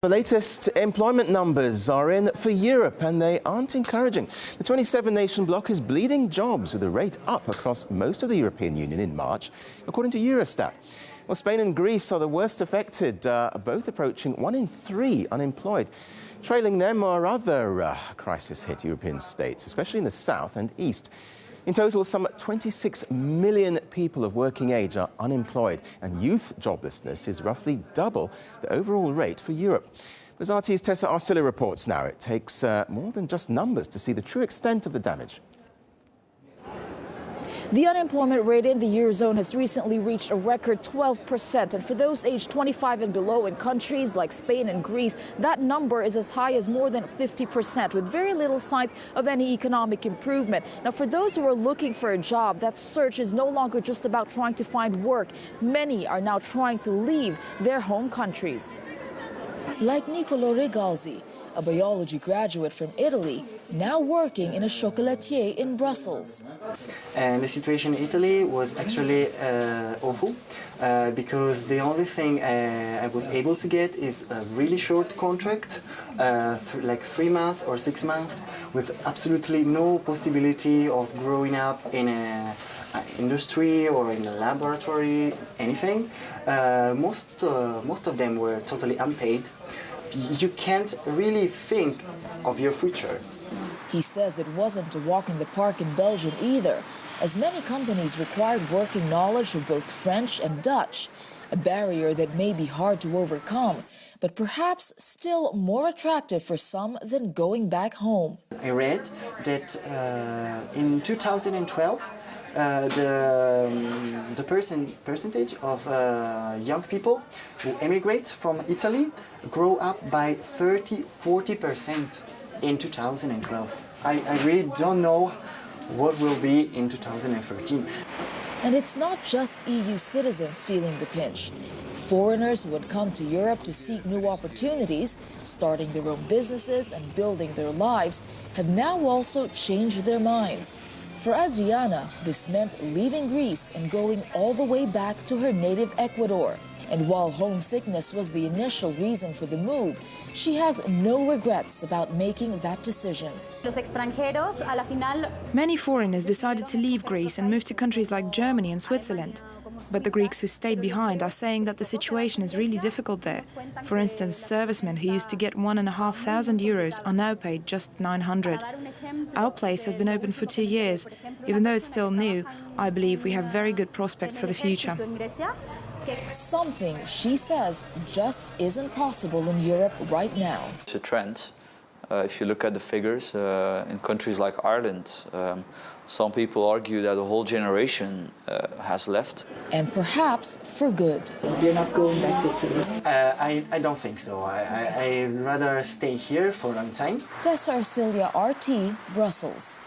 The latest employment numbers are in for Europe and they aren't encouraging. The 27-nation bloc is bleeding jobs with the rate up across most of the European Union in March, according to Eurostat. Well, Spain and Greece are the worst affected, both approaching 1 in 3 unemployed. Trailing them are other crisis-hit European states, especially in the south and east. In total, some 26 million people of working age are unemployed, and youth joblessness is roughly double the overall rate for Europe. As RT's Tessa Arsula reports now, it takes more than just numbers to see the true extent of the damage. The unemployment rate in the Eurozone has recently reached a record 12%, and for those aged 25 and below in countries like Spain and Greece, that number is as high as more than 50%, with very little signs of any economic improvement. Now, for those who are looking for a job, that search is no longer just about trying to find work. Many are now trying to leave their home countries. Like Nicolo Regalzi, a biology graduate from Italy, now working in a chocolatier in Brussels. And the situation in Italy was actually awful because the only thing I was able to get is a really short contract, like 3 months or 6 months, with absolutely no possibility of growing up in an industry or in a laboratory, anything. Most of them were totally unpaid. You can't really think of your future. He says it wasn't a walk in the park in Belgium either, as many companies required working knowledge of both French and Dutch, a barrier that may be hard to overcome, but perhaps still more attractive for some than going back home. I read that in 2012, the percentage of young people who emigrate from Italy grow up by 30–40% in 2012. I really don't know what will be in 2013. And it's not just EU citizens feeling the pinch. Foreigners who had come to Europe to seek new opportunities, starting their own businesses and building their lives, have now also changed their minds. For Adriana, this meant leaving Greece and going all the way back to her native Ecuador. And while homesickness was the initial reason for the move, she has no regrets about making that decision. Many foreigners decided to leave Greece and move to countries like Germany and Switzerland. But the Greeks who stayed behind are saying that the situation is really difficult there. For instance, servicemen who used to get €1,500 are now paid just 900. Our place has been open for 2 years. Even though it's still new, I believe we have very good prospects for the future. Something, she says, just isn't possible in Europe right now. It's a trend. If you look at the figures, in countries like Ireland, some people argue that a whole generation has left. And perhaps for good. You're not going back to Italy? I don't think so. I'd rather stay here for a long time. Tessa Arsula, RT, Brussels.